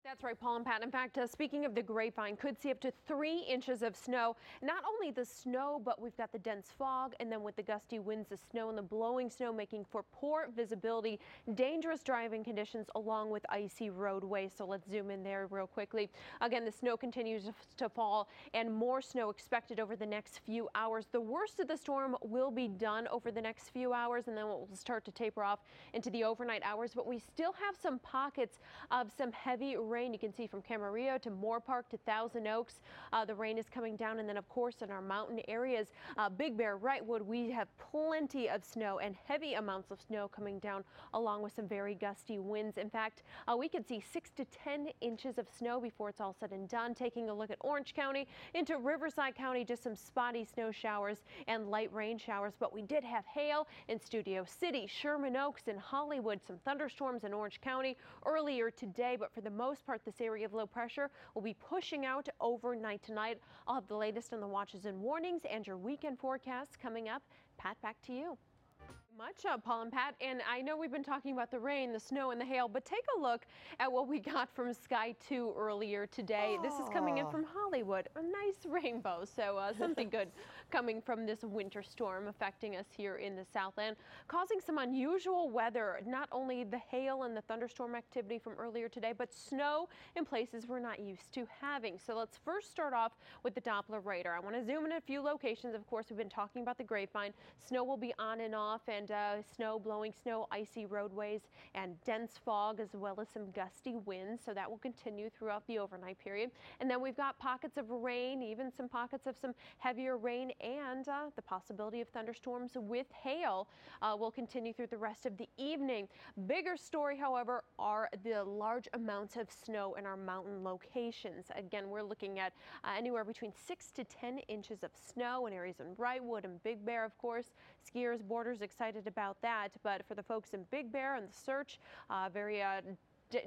That's right, Paul and Pat. In fact, speaking of the grapevine, could see up to 3 inches of snow. Not only the snow, but we've got the dense fog, and then with the gusty winds, the snow and the blowing snow making for poor visibility, dangerous driving conditions along with icy roadways. So let's zoom in there real quickly. Again, the snow continues to fall and more snow expected over the next few hours. The worst of the storm will be done over the next few hours, and then it will start to taper off into the overnight hours. But we still have some pockets of some heavy rain. You can see from Camarillo to Moore Park to Thousand Oaks. The rain is coming down, and then of course in our mountain areas, Big Bear, Wrightwood, we have plenty of snow and heavy amounts of snow coming down along with some very gusty winds. In fact, we could see 6 to 10 inches of snow before it's all said and done. Taking a look at Orange County into Riverside County, just some spotty snow showers and light rain showers, but we did have hail in Studio City, Sherman Oaks, and Hollywood. Some thunderstorms in Orange County earlier today, but for the most part, this area of low pressure will be pushing out overnight tonight. I'll have the latest on the watches and warnings and your weekend forecasts coming up. Pat, back to you. Much, Paul and Pat, and I know we've been talking about the rain, the snow, and the hail, but take a look at what we got from Sky 2 earlier today. This is coming in from Hollywood, a nice rainbow, so something good coming from this winter storm affecting us here in the Southland, causing some unusual weather, not only the hail and the thunderstorm activity from earlier today, but snow in places we're not used to having. So let's first start off with the Doppler radar. I want to zoom in a few locations. Of course, we've been talking about the grapevine. Snow will be on and off, and snow, blowing snow, icy roadways, and dense fog, as well as some gusty winds. So that will continue throughout the overnight period. And then we've got pockets of rain, even some pockets of some heavier rain, and the possibility of thunderstorms with hail will continue through the rest of the evening. Bigger story, however, are the large amounts of snow in our mountain locations. Again, we're looking at anywhere between 6 to 10 inches of snow in areas in Wrightwood and Big Bear, of course. Skiers, boarders excited about that, but for the folks in Big Bear and the Search, very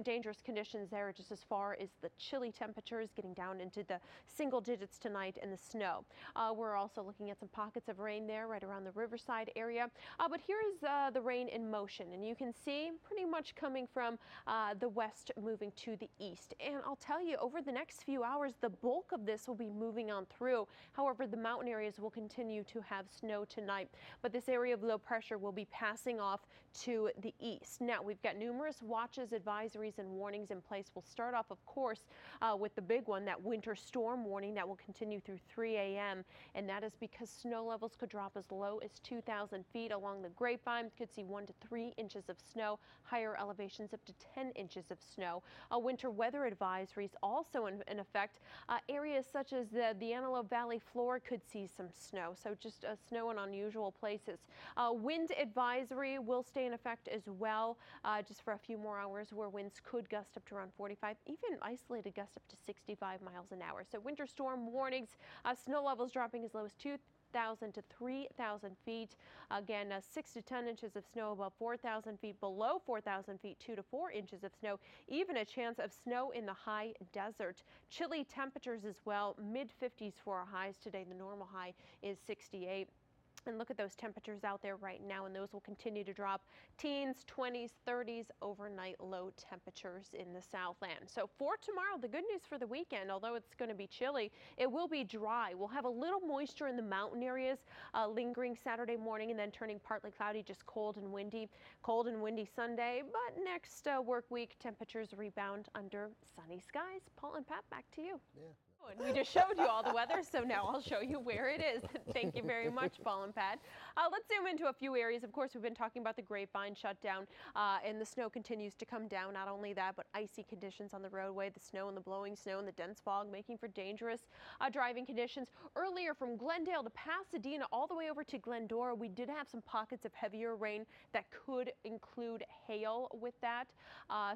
dangerous conditions there, just as far as the chilly temperatures getting down into the single digits tonight and the snow. We're also looking at some pockets of rain there right around the Riverside area. But here's the rain in motion, and you can see pretty much coming from the west moving to the east. And I'll tell you, over the next few hours, the bulk of this will be moving on through. However, the mountain areas will continue to have snow tonight, but this area of low pressure will be passing off to the east. Now, we've got numerous watches, advisories, and warnings in place. We'll start off, of course, with the big one, that winter storm warning that will continue through 3 a.m. And that is because snow levels could drop as low as 2,000 feet along the grapevine. Could see 1 to 3 inches of snow, higher elevations up to 10 inches of snow. Winter weather advisories also in effect. Areas such as the Antelope Valley floor could see some snow. So just snow in unusual places. Wind advisory will stay in effect as well, just for a few more hours, where winds could gust up to around 45, even isolated gusts up to 65 miles an hour. So winter storm warnings, snow levels dropping as low as 2,000 to 3,000 feet. Again, 6 to 10 inches of snow above 4,000 feet, below 4,000 feet, 2 to 4 inches of snow, even a chance of snow in the high desert. Chilly temperatures as well, mid 50s for our highs today. The normal high is 68. And look at those temperatures out there right now, and those will continue to drop. Teens, 20s, 30s, overnight low temperatures in the Southland. So for tomorrow, the good news for the weekend, although it's going to be chilly, it will be dry. We'll have a little moisture in the mountain areas lingering Saturday morning, and then turning partly cloudy, just cold and windy. Cold and windy Sunday, but next work week, temperatures rebound under sunny skies. Paul and Pat, back to you. Yeah. And we just showed you all the weather, so now I'll show you where it is. Thank you very much, Paul and Pat. Let's zoom into a few areas. Of course, we've been talking about the grapevine shutdown, and the snow continues to come down. Not only that, but icy conditions on the roadway, the snow and the blowing snow and the dense fog making for dangerous driving conditions. Earlier from Glendale to Pasadena all the way over to Glendora, we did have some pockets of heavier rain that could include hail with that.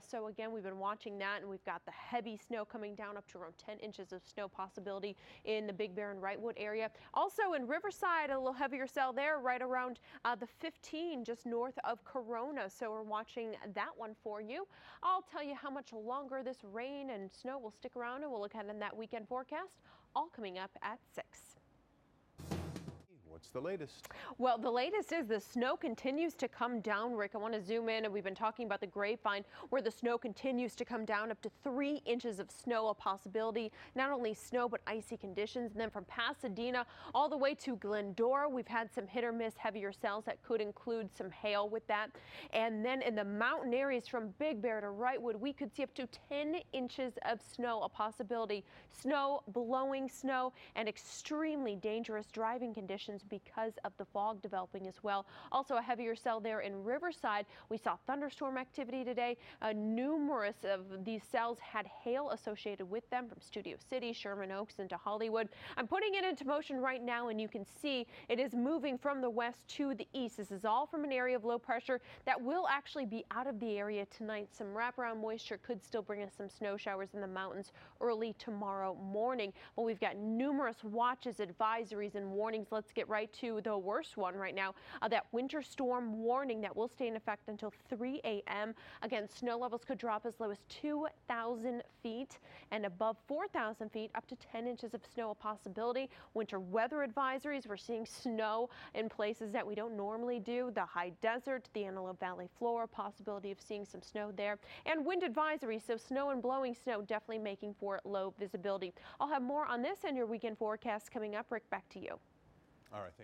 So again, we've been watching that, and we've got the heavy snow coming down up to around 10 inches of snow possibility in the Big Bear and Wrightwood area. Also in Riverside, a little heavier cell there, right around the 15, just north of Corona. So we're watching that one for you. I'll tell you how much longer this rain and snow will stick around, and we'll look ahead in that weekend forecast, all coming up at 6. What's the latest? Well, the latest is the snow continues to come down, Rick. I want to zoom in, and we've been talking about the grapevine where the snow continues to come down up to 3 inches of snow, a possibility, not only snow, but icy conditions. And then from Pasadena all the way to Glendora, we've had some hit or miss heavier cells that could include some hail with that. And then in the mountain areas from Big Bear to Wrightwood, we could see up to 10 inches of snow, a possibility. Snow, blowing snow, and extremely dangerous driving conditions because of the fog developing as well. Also a heavier cell there in Riverside. We saw thunderstorm activity today. Numerous of these cells had hail associated with them from Studio City, Sherman Oaks into Hollywood. I'm putting it into motion right now, and you can see it is moving from the west to the east. This is all from an area of low pressure that will actually be out of the area tonight. Some wraparound moisture could still bring us some snow showers in the mountains early tomorrow morning. But we've got numerous watches, advisories, and warnings. Let's get right to the worst one right now, that winter storm warning that will stay in effect until 3 a.m. Again, snow levels could drop as low as 2,000 feet and above 4,000 feet, up to 10 inches of snow a possibility. Winter weather advisories, we're seeing snow in places that we don't normally do. The high desert, the Antelope Valley floor, possibility of seeing some snow there. And wind advisories, so snow and blowing snow definitely making for low visibility. I'll have more on this and your weekend forecast coming up. Rick, back to you. All right, thank you.